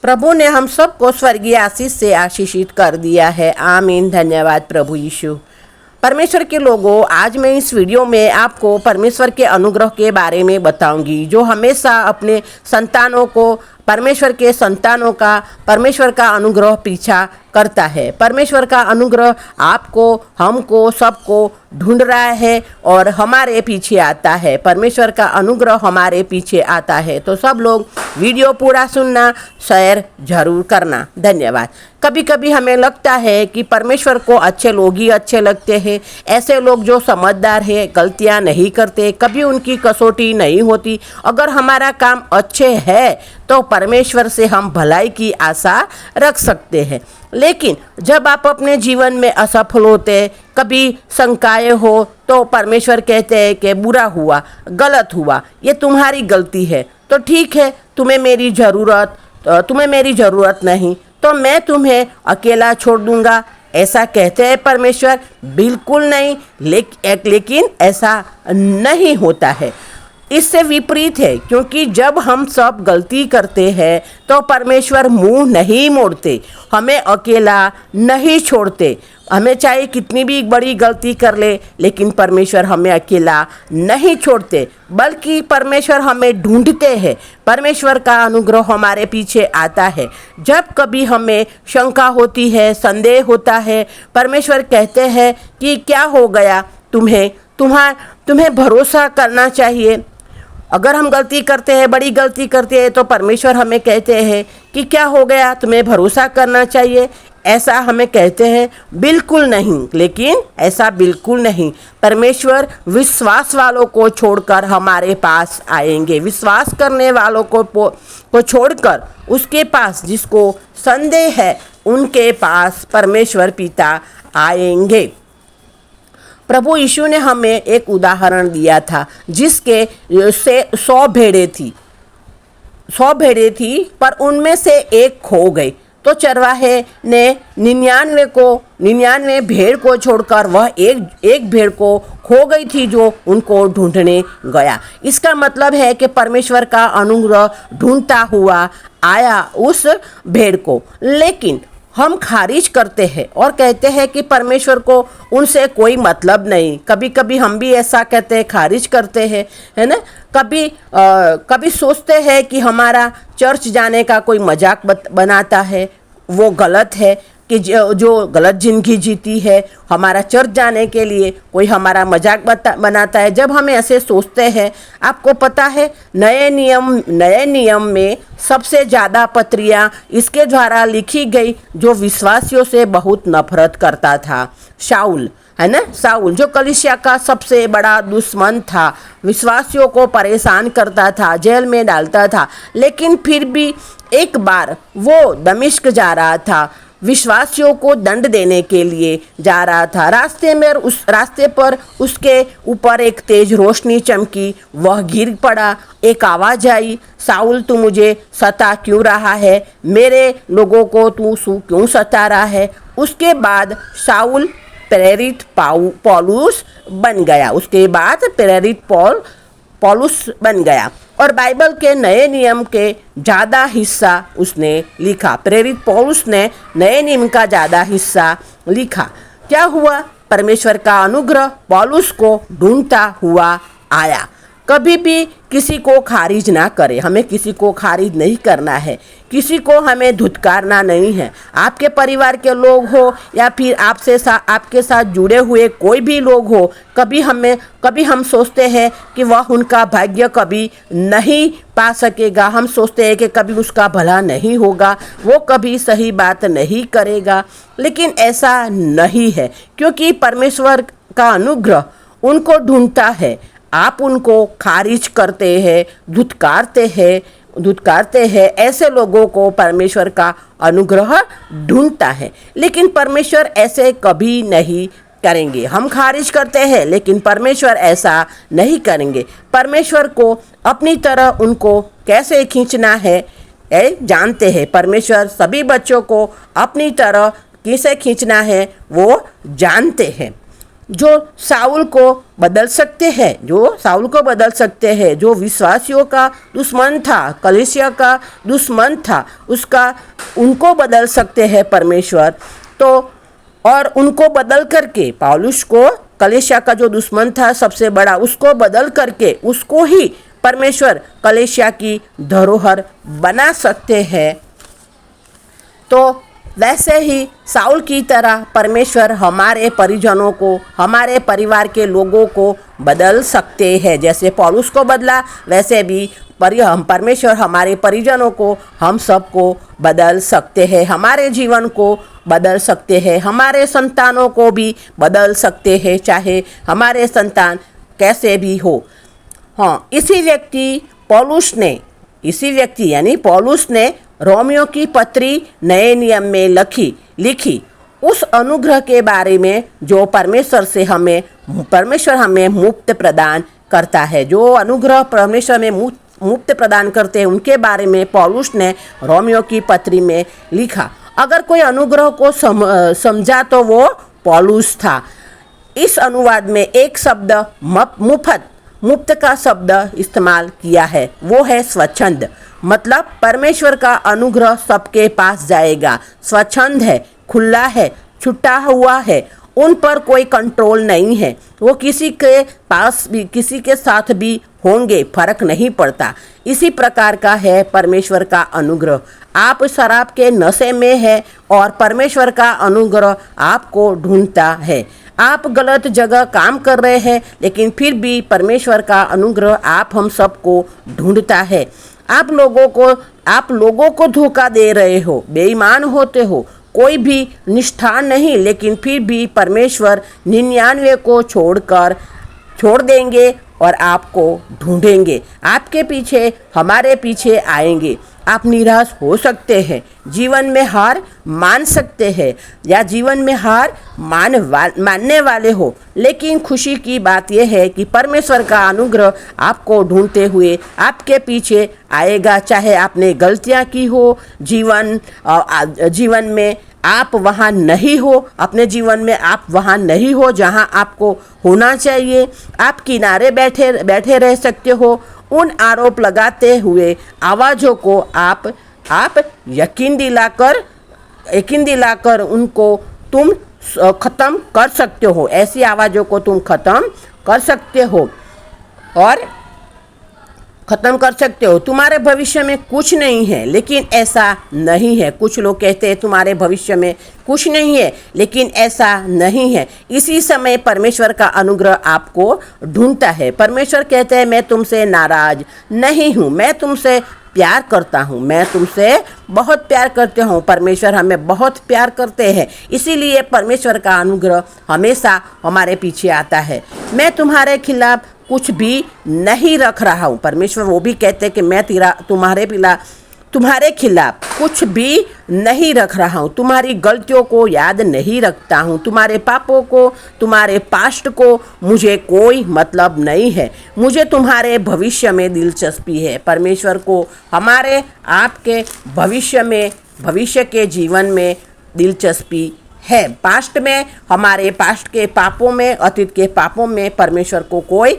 प्रभु ने हम सबको स्वर्गीय आशीष से आशीषित कर दिया है। आमीन। धन्यवाद प्रभु यीशु। परमेश्वर के लोगों, आज मैं इस वीडियो में आपको परमेश्वर के अनुग्रह के बारे में बताऊंगी, जो हमेशा अपने संतानों को, परमेश्वर के संतानों का परमेश्वर का अनुग्रह पीछा करता है। परमेश्वर का अनुग्रह आपको, हमको, सबको ढूंढ रहा है और हमारे पीछे आता है। परमेश्वर का अनुग्रह हमारे पीछे आता है। तो सब लोग वीडियो पूरा सुनना, शेयर जरूर करना। धन्यवाद। कभी कभी हमें लगता है कि परमेश्वर को अच्छे लोग ही अच्छे लगते हैं, ऐसे लोग जो समझदार है, गलतियां नहीं करते, कभी उनकी कसौटी नहीं होती। अगर हमारा काम अच्छे है तो परमेश्वर से हम भलाई की आशा रख सकते हैं। लेकिन जब आप अपने जीवन में असफल होते, कभी शंकाएं हो, तो परमेश्वर कहते हैं कि बुरा हुआ, गलत हुआ, ये तुम्हारी गलती है। तो ठीक है, तुम्हें मेरी ज़रूरत नहीं, तो मैं तुम्हें अकेला छोड़ दूंगा, ऐसा कहते हैं परमेश्वर? बिल्कुल नहीं। लेकिन ऐसा नहीं होता है। इससे विपरीत है, क्योंकि जब हम सब गलती करते हैं तो परमेश्वर मुंह नहीं मोड़ते, हमें अकेला नहीं छोड़ते। हमें चाहे कितनी भी बड़ी गलती कर ले, लेकिन परमेश्वर हमें अकेला नहीं छोड़ते, बल्कि परमेश्वर हमें ढूंढते हैं। परमेश्वर का अनुग्रह हमारे पीछे आता है। जब कभी हमें शंका होती है, संदेह होता है, परमेश्वर कहते हैं कि क्या हो गया, तुम्हें भरोसा करना चाहिए। अगर हम गलती करते हैं, बड़ी गलती करते हैं, तो परमेश्वर हमें कहते हैं कि क्या हो गया, तुम्हें भरोसा करना चाहिए, ऐसा हमें कहते हैं? बिल्कुल नहीं। लेकिन ऐसा बिल्कुल नहीं। परमेश्वर विश्वास वालों को छोड़कर हमारे पास आएंगे। विश्वास करने वालों को छोड़कर उसके पास, जिसको संदेह है, उनके पास परमेश्वर पिता आएंगे। प्रभु यीशु ने हमें एक उदाहरण दिया था, जिसके से 100 भेड़ें थी, पर उनमें से एक खो गई। तो चरवाहे ने 99 भेड़ को छोड़कर वह एक भेड़ को खो गई थी, जो उनको ढूंढने गया। इसका मतलब है कि परमेश्वर का अनुग्रह ढूंढता हुआ आया उस भेड़ को। लेकिन हम खारिज करते हैं और कहते हैं कि परमेश्वर को उनसे कोई मतलब नहीं। कभी कभी हम भी ऐसा कहते हैं, खारिज करते हैं, है ना। कभी सोचते हैं कि हमारा चर्च जाने का कोई मजाक बनाता है, वो गलत है। कि जो गलत जिंदगी जीती है, हमारा चर्च जाने के लिए कोई हमारा मजाक बनाता है। जब हम ऐसे सोचते हैं, आपको पता है, नए नियम में सबसे ज़्यादा पत्रियाँ इसके द्वारा लिखी गई जो विश्वासियों से बहुत नफरत करता था। शाऊल, है ना, शाऊल जो कलीसिया का सबसे बड़ा दुश्मन था, विश्वासियों को परेशान करता था, जेल में डालता था। लेकिन फिर भी एक बार वो दमिश्क जा रहा था, विश्वासियों को दंड देने के लिए जा रहा था। रास्ते पर उसके ऊपर एक तेज रोशनी चमकी, वह गिर पड़ा। एक आवाज़ आई, शाऊल तू मुझे सता क्यों रहा है, मेरे लोगों को तू क्यों सता रहा है। उसके बाद शाऊल प्रेरित पौलुस बन गया। पौलुस बन गया और बाइबल के नए नियम के ज़्यादा हिस्सा उसने लिखा। प्रेरित पौलुस ने नए नियम का ज़्यादा हिस्सा लिखा। क्या हुआ? परमेश्वर का अनुग्रह पौलुस को ढूंढता हुआ आया। कभी भी किसी को खारिज ना करें। हमें किसी को खारिज नहीं करना है, किसी को हमें धुतकारना नहीं है। आपके परिवार के लोग हो या फिर आपके साथ जुड़े हुए कोई भी लोग हो, कभी हम सोचते हैं कि वह उनका भाग्य कभी नहीं पा सकेगा। हम सोचते हैं कि कभी उसका भला नहीं होगा, वो कभी सही बात नहीं करेगा। लेकिन ऐसा नहीं है, क्योंकि परमेश्वर का अनुग्रह उनको ढूंढता है। आप उनको खारिज करते हैं, धुतकारते हैं, ऐसे लोगों को परमेश्वर का अनुग्रह ढूंढता है। लेकिन परमेश्वर ऐसे कभी नहीं करेंगे। हम खारिज करते हैं, लेकिन परमेश्वर ऐसा नहीं करेंगे। परमेश्वर को अपनी तरह उनको कैसे खींचना है जानते हैं। परमेश्वर सभी बच्चों को अपनी तरह कैसे खींचना है वो जानते हैं। जो साउल को बदल सकते हैं, जो साउल को बदल सकते हैं, जो विश्वासियों का दुश्मन था, कलीसिया का दुश्मन था, उनको बदल सकते हैं परमेश्वर। तो और उनको बदल करके पौलुस को, कलीसिया का जो दुश्मन था सबसे बड़ा, उसको बदल करके उसको ही परमेश्वर कलीसिया की धरोहर बना सकते हैं। तो वैसे ही साउल की तरह परमेश्वर हमारे परिजनों को, हमारे परिवार के लोगों को बदल सकते हैं। जैसे पौलुस को बदला, वैसे भी परमेश्वर हमारे परिजनों को, हम सबको बदल सकते हैं, हमारे जीवन को बदल सकते हैं, हमारे संतानों को भी बदल सकते हैं, चाहे हमारे संतान कैसे भी हो। हाँ, इसी व्यक्ति यानी पौलुस ने रोमियो की पत्री नए नियम में लिखी उस अनुग्रह के बारे में जो परमेश्वर हमें मुफ्त प्रदान करता है। जो अनुग्रह परमेश्वर में मुफ्त प्रदान करते हैं, उनके बारे में पौलुस ने रोमियो की पत्री में लिखा। अगर कोई अनुग्रह को समझा तो वो पौलुस था। इस अनुवाद में एक शब्द मुफ्त का शब्द इस्तेमाल किया है, वो है स्वच्छंद। मतलब परमेश्वर का अनुग्रह सबके पास जाएगा, स्वच्छंद है, खुला है, छुट्टा हुआ है, उन पर कोई कंट्रोल नहीं है। वो किसी के पास भी, किसी के साथ भी होंगे, फर्क नहीं पड़ता। इसी प्रकार का है परमेश्वर का अनुग्रह। आप शराब के नशे में है और परमेश्वर का अनुग्रह आपको ढूंढता है। आप गलत जगह काम कर रहे हैं, लेकिन फिर भी परमेश्वर का अनुग्रह आप हम सबको ढूंढता है। आप लोगों को धोखा दे रहे हो, बेईमान होते हो, कोई भी निष्ठा नहीं, लेकिन फिर भी परमेश्वर 99 को छोड़ देंगे और आपको ढूंढेंगे, आपके पीछे, हमारे पीछे आएंगे। आप निराश हो सकते हैं, जीवन में हार मान सकते हैं या जीवन में हार मानने वाले हो, लेकिन खुशी की बात यह है कि परमेश्वर का अनुग्रह आपको ढूंढते हुए आपके पीछे आएगा। चाहे आपने गलतियां की हो, जीवन में आप वहाँ नहीं हो, अपने जीवन में आप वहाँ नहीं हो जहाँ आपको होना चाहिए। आप किनारे बैठे रह सकते हो। उन आरोप लगाते हुए आवाज़ों को आप यकीन दिलाकर उनको तुम ख़त्म कर सकते हो। ऐसी आवाज़ों को तुम ख़त्म कर सकते हो और ख़त्म कर सकते हो। तुम्हारे भविष्य में कुछ नहीं है, लेकिन ऐसा नहीं है। कुछ लोग कहते हैं तुम्हारे भविष्य में कुछ नहीं है, लेकिन ऐसा नहीं है। इसी समय परमेश्वर का अनुग्रह आपको ढूंढता है। परमेश्वर कहते हैं मैं तुमसे नाराज नहीं हूँ, मैं तुमसे प्यार करता हूँ, मैं तुमसे बहुत प्यार करते हूँ। परमेश्वर हमें बहुत प्यार करते हैं, इसीलिए परमेश्वर का अनुग्रह हमेशा हमारे पीछे आता है। मैं तुम्हारे खिलाफ कुछ भी नहीं रख रहा हूँ। परमेश्वर वो भी कहते हैं कि मैं तुम्हारे खिलाफ कुछ भी नहीं रख रहा हूँ, तुम्हारी गलतियों को याद नहीं रखता हूँ, तुम्हारे पापों को, तुम्हारे पास्ट को मुझे कोई मतलब नहीं है। मुझे तुम्हारे भविष्य में दिलचस्पी है। परमेश्वर को हमारे आपके भविष्य के जीवन में दिलचस्पी है। पास्ट में, हमारे पास्ट के पापों में, अतीत के पापों में परमेश्वर को कोई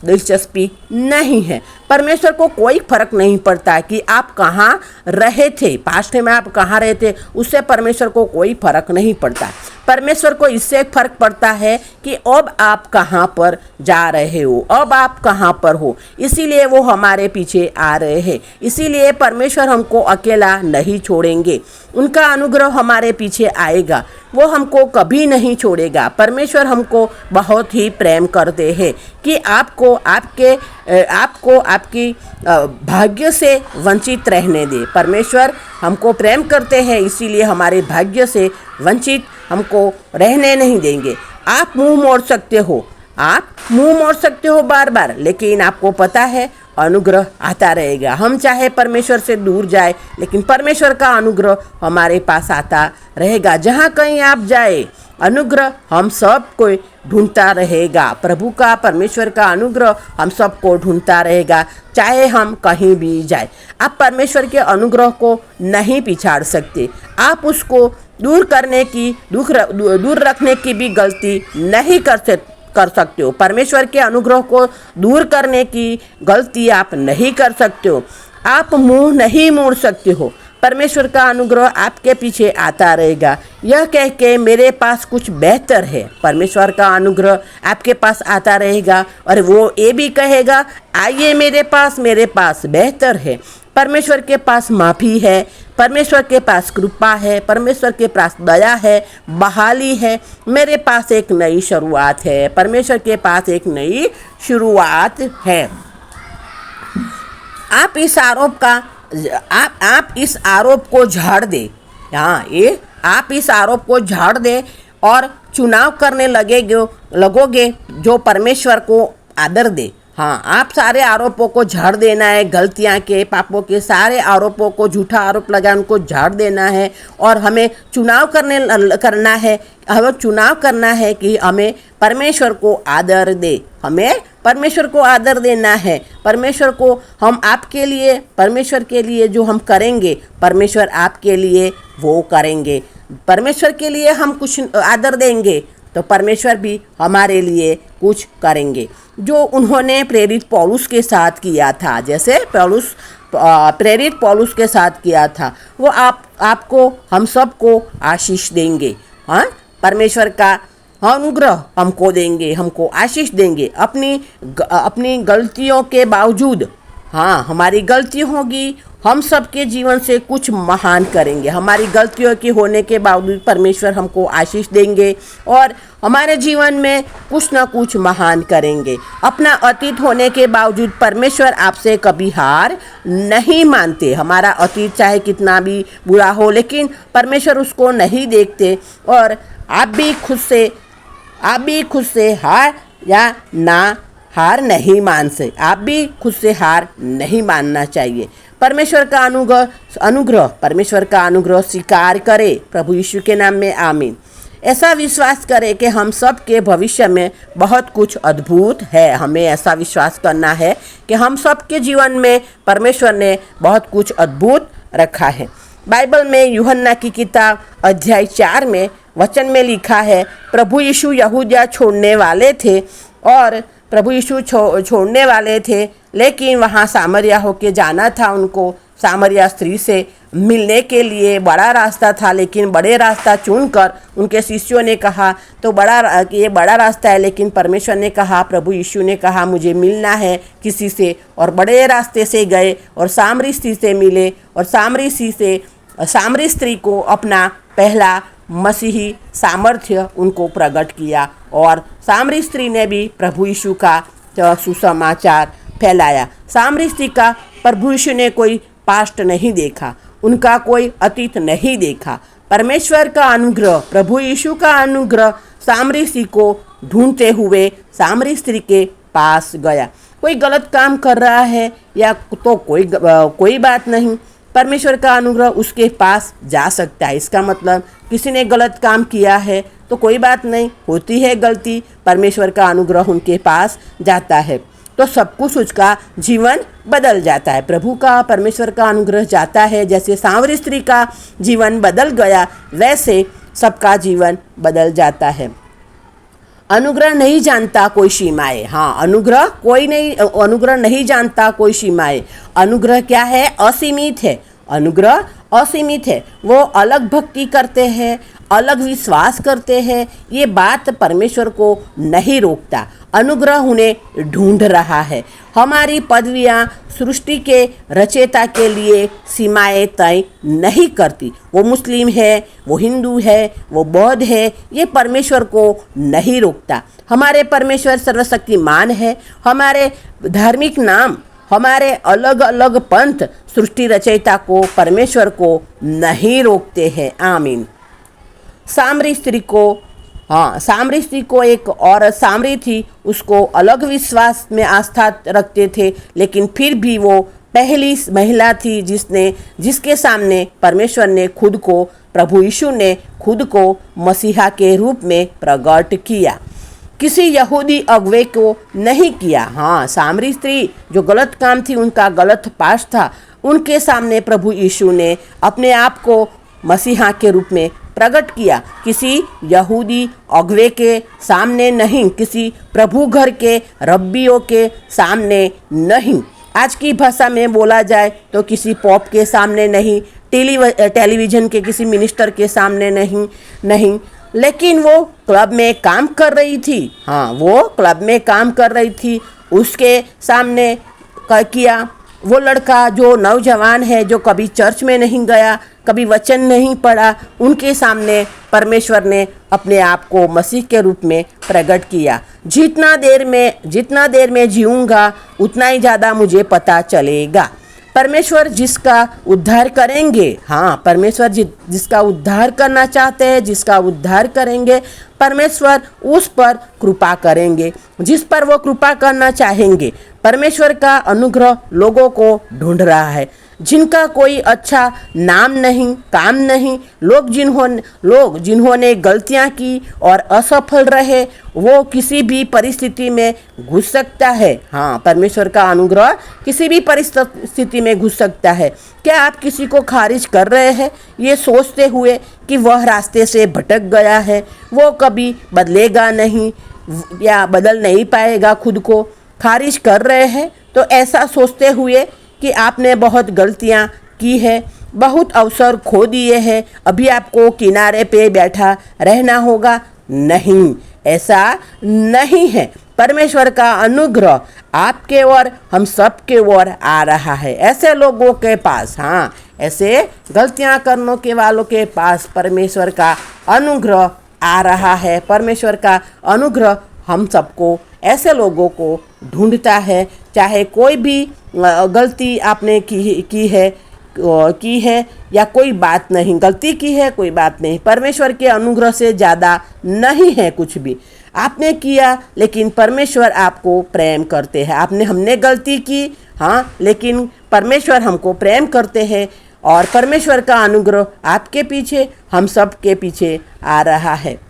दिलचस्पी नहीं है। परमेश्वर को कोई फर्क नहीं पड़ता कि आप कहाँ रहे थे, पास्ट में आप कहाँ रहे थे, उससे परमेश्वर को कोई फर्क नहीं पड़ता। परमेश्वर को इससे फर्क पड़ता है कि अब आप कहाँ पर जा रहे हो, अब आप कहाँ पर हो। इसीलिए वो हमारे पीछे आ रहे हैं। इसीलिए परमेश्वर हमको अकेला नहीं छोड़ेंगे। उनका अनुग्रह हमारे पीछे आएगा, वो हमको कभी नहीं छोड़ेगा। परमेश्वर हमको बहुत ही प्रेम करते हैं कि आपको आपकी भाग्य से वंचित रहने दे। परमेश्वर हमको प्रेम करते हैं, इसीलिए हमारे भाग्य से वंचित हमको रहने नहीं देंगे। आप मुंह मोड़ सकते हो बार बार, लेकिन आपको पता है अनुग्रह आता रहेगा। हम चाहे परमेश्वर से दूर जाए, लेकिन परमेश्वर का अनुग्रह हमारे पास आता रहेगा। जहाँ कहीं आप जाए, अनुग्रह हम सब को ढूंढता रहेगा। प्रभु का, परमेश्वर का अनुग्रह हम सबको ढूंढता रहेगा, चाहे हम कहीं भी जाए। आप परमेश्वर के अनुग्रह को नहीं पिछाड़ सकते, आप उसको दूर रखने की भी गलती नहीं कर सकते हो। परमेश्वर के अनुग्रह को दूर करने की गलती आप नहीं कर सकते हो। आप मुंह नहीं मोड़ सकते हो। परमेश्वर का अनुग्रह आपके पीछे आता रहेगा, यह कह के मेरे पास कुछ बेहतर है। परमेश्वर का अनुग्रह आपके पास आता रहेगा और वो ये भी कहेगा, आइए मेरे पास बेहतर है। परमेश्वर के पास माफ़ी है, परमेश्वर के पास कृपा है, परमेश्वर के पास दया है, बहाली है। मेरे पास एक नई शुरुआत है, परमेश्वर के पास एक नई शुरुआत है। आप इस आरोप को झाड़ दे। हाँ, ये आप इस आरोप को झाड़ दे और चुनाव करने लगोगे जो परमेश्वर को आदर दे। हाँ, आप सारे आरोपों को झाड़ देना है, गलतियां के, पापों के सारे आरोपों को, झूठा आरोप लगाए उनको झाड़ देना है। और हमें चुनाव करना है कि हमें परमेश्वर को आदर दे। हमें परमेश्वर को आदर देना है। परमेश्वर के लिए जो हम करेंगे, परमेश्वर आपके लिए वो करेंगे। परमेश्वर के लिए हम कुछ आदर देंगे तो परमेश्वर भी हमारे लिए कुछ करेंगे। जो उन्होंने प्रेरित पौलुस के साथ किया था, जैसे प्रेरित पौलुस के साथ किया था, वो आपको, हम सबको आशीष देंगे। हाँ, परमेश्वर का अनुग्रह हमको देंगे, हमको आशीष देंगे। अपनी गलतियों के बावजूद, हाँ, हमारी गलती होगी, हम सबके जीवन से कुछ महान करेंगे। हमारी गलतियों के होने के बावजूद परमेश्वर हमको आशीष देंगे और हमारे जीवन में कुछ ना कुछ महान करेंगे। अपना अतीत होने के बावजूद परमेश्वर आपसे कभी हार नहीं मानते। हमारा अतीत चाहे कितना भी बुरा हो, लेकिन परमेश्वर उसको नहीं देखते। और आप भी खुद से हार या ना हार नहीं मान से, आप भी खुद से हार नहीं मानना चाहिए। परमेश्वर का अनुग्रह स्वीकार करे। प्रभु यीशु के नाम में आमीन। ऐसा विश्वास करें कि हम सब के भविष्य में बहुत कुछ अद्भुत है। हमें ऐसा विश्वास करना है कि हम सब के जीवन में परमेश्वर ने बहुत कुछ अद्भुत रखा है। बाइबल में यूहन्ना की किताब अध्याय 4 में वचन में लिखा है, प्रभु यीशु यहूदिया छोड़ने वाले थे, लेकिन वहाँ सामरिया होके जाना था उनको। सामरिया स्त्री से मिलने के लिए बड़ा रास्ता था, लेकिन बड़े रास्ता चुनकर उनके शिष्यों ने कहा तो ये बड़ा रास्ता है, लेकिन परमेश्वर ने कहा, प्रभु यीशु ने कहा, मुझे मिलना है किसी से, और बड़े रास्ते से गए और सामरी स्त्री से मिले और सामरी स्त्री को अपना पहला मसीही सामर्थ्य उनको प्रकट किया और सामरी स्त्री ने भी प्रभु यीशु का सुसमाचार फैलाया। सामरी स्त्री का प्रभु यीशु ने कोई पास्ट नहीं देखा, उनका कोई अतीत नहीं देखा। परमेश्वर का अनुग्रह, प्रभु यीशु का अनुग्रह सामरी स्त्री को ढूंढते हुए सामरी स्त्री के पास गया। कोई गलत काम कर रहा है या तो कोई बात नहीं, परमेश्वर का अनुग्रह उसके पास जा सकता है। इसका मतलब किसी ने गलत काम किया है तो कोई बात नहीं, होती है गलती, परमेश्वर का अनुग्रह उनके पास जाता है तो सब कुछ उसका जीवन बदल जाता है। परमेश्वर का अनुग्रह जाता है, जैसे सामरी स्त्री का जीवन बदल गया वैसे सबका जीवन बदल जाता है। अनुग्रह नहीं जानता कोई सीमाएं। हाँ, अनुग्रह नहीं जानता कोई सीमाएं। अनुग्रह क्या है? असीमित है। अनुग्रह असीमित है। वो अलग भक्ति करते हैं, अलग विश्वास करते हैं, ये बात परमेश्वर को नहीं रोकता। अनुग्रह उन्हें ढूंढ रहा है। हमारी पदवियाँ सृष्टि के रचयिता के लिए सीमाएं तय नहीं करती। वो मुस्लिम है, वो हिंदू है, वो बौद्ध है, ये परमेश्वर को नहीं रोकता। हमारे परमेश्वर सर्वशक्तिमान है। हमारे धार्मिक नाम, हमारे अलग अलग पंथ सृष्टि रचयिता को, परमेश्वर को नहीं रोकते हैं। आमीन। सामरी स्त्री को एक और सामरी थी, उसको अलग विश्वास में आस्था रखते थे, लेकिन फिर भी वो पहली महिला थी जिसके सामने परमेश्वर ने प्रभु यीशु ने खुद को मसीहा के रूप में प्रकट किया। किसी यहूदी अगुवे को नहीं किया। हाँ, सामरी स्त्री जो गलत काम थी, उनका गलत पास था, उनके सामने प्रभु यीशु ने अपने आप को मसीहा के रूप में प्रकट किया, किसी यहूदी अगुवे के सामने नहीं, किसी प्रभु घर के रब्बियों के सामने नहीं, आज की भाषा में बोला जाए तो किसी पॉप के सामने नहीं, टेलीविज़न के किसी मिनिस्टर के सामने नहीं, लेकिन वो क्लब में काम कर रही थी। हाँ, वो क्लब में काम कर रही थी, उसके सामने किया। वो लड़का जो नौजवान है, जो कभी चर्च में नहीं गया, कभी वचन नहीं पढ़ा, उनके सामने परमेश्वर ने अपने आप को मसीह के रूप में प्रकट किया। जितना देर में जीऊँगा उतना ही ज़्यादा मुझे पता चलेगा। परमेश्वर जिसका उद्धार करेंगे, हाँ, परमेश्वर जिसका उद्धार करना चाहते हैं, जिसका उद्धार करेंगे, परमेश्वर उस पर कृपा करेंगे। जिस पर वो कृपा करना चाहेंगे, परमेश्वर का अनुग्रह लोगों को ढूंढ रहा है। जिनका कोई अच्छा नाम नहीं, काम नहीं, लोग जिन्होंने गलतियां की और असफल रहे, वो किसी भी परिस्थिति में घुस सकता है। हाँ, परमेश्वर का अनुग्रह किसी भी परिस्थिति में घुस सकता है। क्या आप किसी को खारिज कर रहे हैं ये सोचते हुए कि वह रास्ते से भटक गया है, वो कभी बदलेगा नहीं या बदल नहीं पाएगा, खुद को खारिज कर रहे हैं तो ऐसा सोचते हुए कि आपने बहुत गलतियां की है, बहुत अवसर खो दिए हैं, अभी आपको किनारे पे बैठा रहना होगा? नहीं, ऐसा नहीं है। परमेश्वर का अनुग्रह आपके ओर, हम सब के ओर आ रहा है। ऐसे लोगों के पास, हाँ, ऐसे गलतियां करने के वालों के पास परमेश्वर का अनुग्रह आ रहा है। परमेश्वर का अनुग्रह हम सबको, ऐसे लोगों को ढूंढता है। चाहे कोई भी गलती आपने की है या कोई बात नहीं, गलती की है कोई बात नहीं, परमेश्वर के अनुग्रह से ज़्यादा नहीं है कुछ भी आपने किया, लेकिन परमेश्वर आपको प्रेम करते हैं। हमने गलती की, हाँ, लेकिन परमेश्वर हमको प्रेम करते हैं और परमेश्वर का अनुग्रह आपके पीछे, हम सब के पीछे आ रहा है।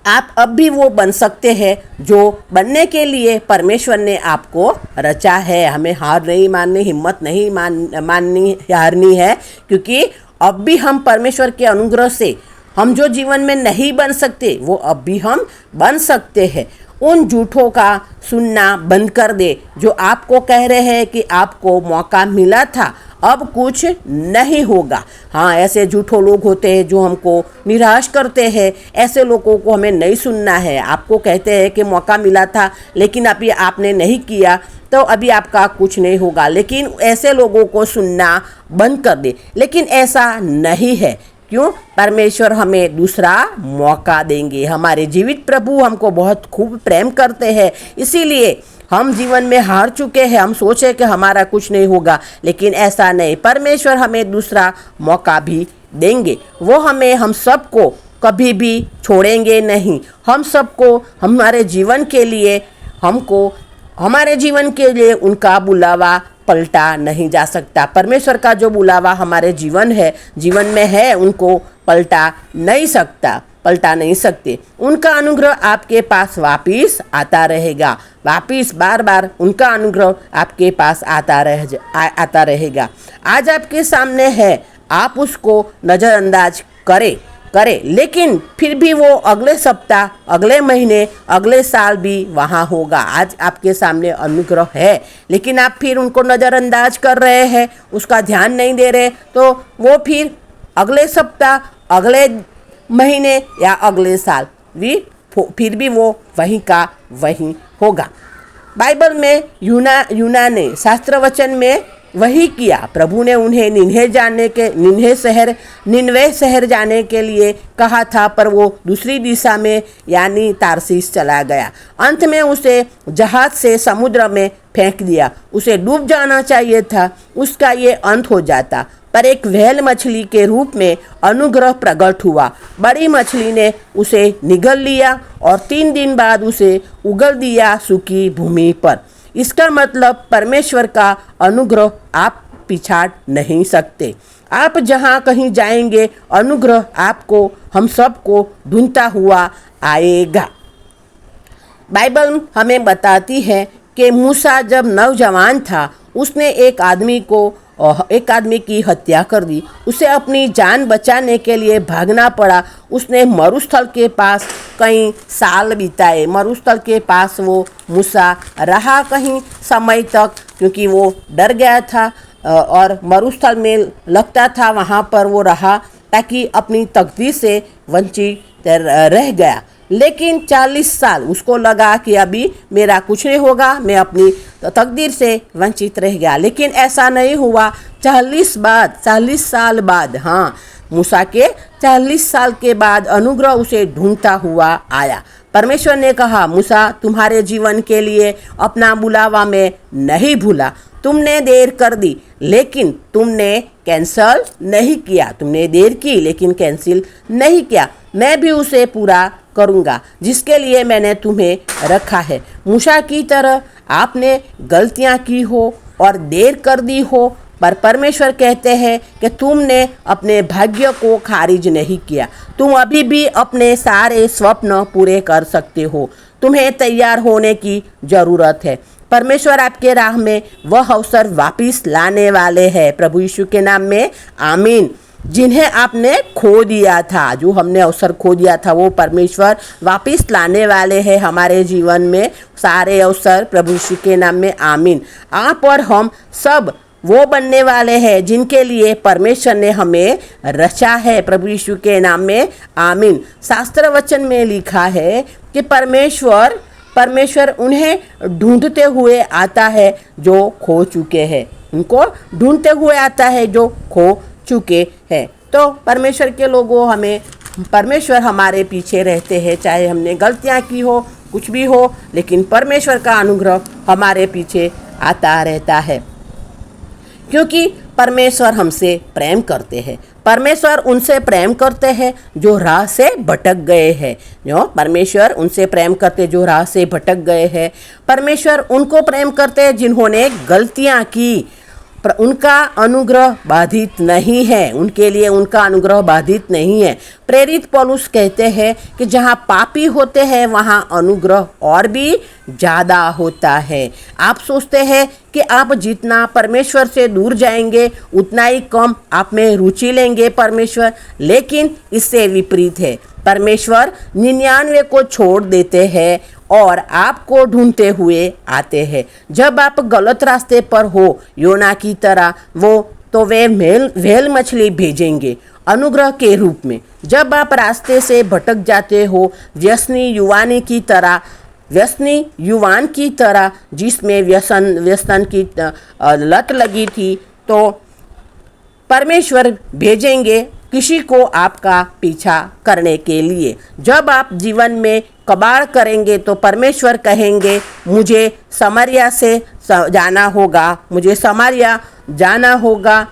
आप अब भी वो बन सकते हैं जो बनने के लिए परमेश्वर ने आपको रचा है। हमें हार नहीं माननी, हिम्मत नहीं हारनी है, क्योंकि अब भी हम परमेश्वर के अनुग्रह से हम जो जीवन में नहीं बन सकते वो अब भी हम बन सकते हैं। उन झूठों का सुनना बंद कर दे जो आपको कह रहे हैं कि आपको मौका मिला था, अब कुछ नहीं होगा। हाँ, ऐसे झूठों लोग होते हैं जो हमको निराश करते हैं। ऐसे लोगों को हमें नहीं सुनना है। आपको कहते हैं कि मौका मिला था लेकिन अभी आपने नहीं किया तो अभी आपका कुछ नहीं होगा, लेकिन ऐसे लोगों को सुनना बंद कर दे। लेकिन ऐसा नहीं है। क्यों? परमेश्वर हमें दूसरा मौका देंगे। हमारे जीवित प्रभु हमको बहुत खूब प्रेम करते हैं, इसीलिए हम जीवन में हार चुके हैं, हम सोचे कि हमारा कुछ नहीं होगा, लेकिन ऐसा नहीं। परमेश्वर हमें दूसरा मौका भी देंगे। वो हम सबको कभी भी छोड़ेंगे नहीं। हम सबको हमारे जीवन के लिए उनका बुलावा पलटा नहीं जा सकता। परमेश्वर का जो बुलावा हमारे जीवन में है, उनको पलटा नहीं सकते। उनका अनुग्रह आपके पास वापिस आता रहेगा, वापिस बार बार उनका अनुग्रह आपके पास आता रहेगा। आज आपके सामने है, आप उसको नज़रअंदाज करें, लेकिन फिर भी वो अगले सप्ताह, अगले महीने, अगले साल भी वहाँ होगा। आज आपके सामने अनुग्रह है, लेकिन आप फिर उनको नज़रअंदाज कर रहे हैं, उसका ध्यान नहीं दे रहे, तो वो फिर अगले सप्ताह, अगले महीने या अगले साल फिर भी वो वहीं का वहीं होगा। बाइबल में यूना ने शास्त्र वचन में वही किया। प्रभु ने उन्हें निनवे शहर जाने के लिए कहा था, पर वो दूसरी दिशा में यानी तारसीस चला गया। अंत में उसे जहाज से समुद्र में फेंक दिया। उसे डूब जाना चाहिए था, उसका ये अंत हो जाता। पर एक व्हेल मछली के रूप में अनुग्रह प्रकट हुआ। बड़ी मछली ने उसे निगल लिया और 3 दिन बाद उसे उगल दिया सूखी भूमि पर। इसका मतलब परमेश्वर का अनुग्रह आप पिछाड़ नहीं सकते। आप जहाँ कहीं जाएंगे, अनुग्रह आपको, हम सबको ढूंढता हुआ आएगा। बाइबल हमें बताती है कि मूसा जब नौजवान था, उसने एक आदमी को एक आदमी की हत्या कर दी। उसे अपनी जान बचाने के लिए भागना पड़ा। उसने मरुस्थल के पास कई साल बिताए। मरुस्थल के पास वो मूसा रहा कहीं समय तक, क्योंकि वो डर गया था और मरुस्थल में लगता था वहाँ पर वो रहा ताकि अपनी तकदीर से वंचित रह गया। लेकिन 40 साल उसको लगा कि अभी मेरा कुछ नहीं होगा, मैं अपनी तकदीर से वंचित रह गया। लेकिन ऐसा नहीं हुआ। 40 साल बाद, हाँ, मूसा के 40 साल के बाद अनुग्रह उसे ढूंढता हुआ आया। परमेश्वर ने कहा, मूसा, तुम्हारे जीवन के लिए अपना बुलावा मैं नहीं भूला। तुमने देर कर दी लेकिन तुमने कैंसिल नहीं किया। तुमने देर की लेकिन कैंसिल नहीं किया। मैं भी उसे पूरा करूँगा जिसके लिए मैंने तुम्हें रखा है। मूसा की तरह आपने गलतियाँ की हो और देर कर दी हो, पर परमेश्वर कहते हैं कि तुमने अपने भाग्य को खारिज नहीं किया। तुम अभी भी अपने सारे स्वप्न पूरे कर सकते हो। तुम्हें तैयार होने की ज़रूरत है। परमेश्वर आपके राह में वह अवसर वापस लाने वाले हैं। प्रभु यीशु के नाम में आमीन। जिन्हें आपने खो दिया था, जो हमने अवसर खो दिया था, वो परमेश्वर वापस लाने वाले हैं हमारे जीवन में सारे अवसर। प्रभु यीशु के नाम में आमीन। आप और हम सब वो बनने वाले हैं जिनके लिए परमेश्वर ने हमें रचा है। प्रभु यीशु के नाम में आमीन। शास्त्र वचन में लिखा है कि परमेश्वर उन्हें ढूंढते हुए आता है जो खो चुके हैं। उनको ढूंढते हुए आता है जो खो चुके हैं। तो परमेश्वर के लोगों, परमेश्वर हमारे पीछे रहते हैं, चाहे हमने गलतियां की हो, कुछ भी हो, लेकिन परमेश्वर का अनुग्रह हमारे पीछे आता रहता है, क्योंकि परमेश्वर हमसे प्रेम करते हैं। परमेश्वर उनसे प्रेम करते हैं जो राह से भटक गए हैं। परमेश्वर उनसे प्रेम करते जो राह से भटक गए हैं। परमेश्वर उनको प्रेम करते हैं जिन्होंने गलतियां की, पर उनका अनुग्रह बाधित नहीं है। उनके लिए उनका अनुग्रह बाधित नहीं है। प्रेरित पौलुस कहते हैं कि जहाँ पापी होते हैं वहाँ अनुग्रह और भी ज़्यादा होता है। आप सोचते हैं कि आप जितना परमेश्वर से दूर जाएंगे उतना ही कम आप में रुचि लेंगे परमेश्वर, लेकिन इससे विपरीत है। परमेश्वर 99 को छोड़ देते हैं और आपको ढूंढते हुए आते हैं। जब आप गलत रास्ते पर हो, योना की तरह, वे व्हेल मछली भेजेंगे अनुग्रह के रूप में। जब आप रास्ते से भटक जाते हो, व्यसनी युवान की तरह जिसमें व्यसन की लत लगी थी, तो परमेश्वर भेजेंगे किसी को आपका पीछा करने के लिए। जब आप जीवन में कबाड़ करेंगे तो परमेश्वर कहेंगे, मुझे समारिया से जाना होगा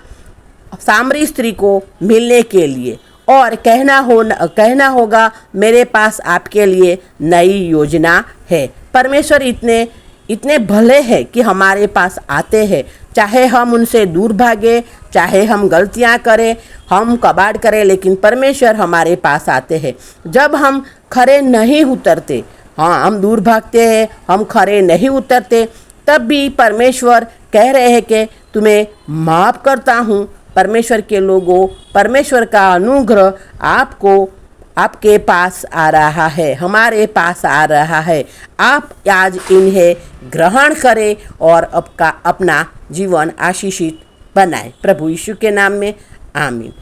सामरी स्त्री को मिलने के लिए, और कहना होगा मेरे पास आपके लिए नई योजना है। परमेश्वर इतने भले हैं कि हमारे पास आते हैं, चाहे हम उनसे दूर भागे, चाहे हम गलतियां करें, हम कबाड़ करें, लेकिन परमेश्वर हमारे पास आते हैं। जब हम खरे नहीं उतरते, हाँ, हम दूर भागते हैं, हम खरे नहीं उतरते, तब भी परमेश्वर कह रहे हैं कि तुम्हें माफ़ करता हूँ। परमेश्वर के लोगों, परमेश्वर का अनुग्रह आपके पास आ रहा है, हमारे पास आ रहा है। आप आज इन्हें ग्रहण करें और अपना जीवन आशीषित बनाएं। प्रभु यीशु के नाम में आमीन।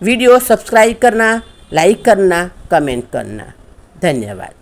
वीडियो सब्सक्राइब करना, लाइक करना, कमेंट करना। धन्यवाद।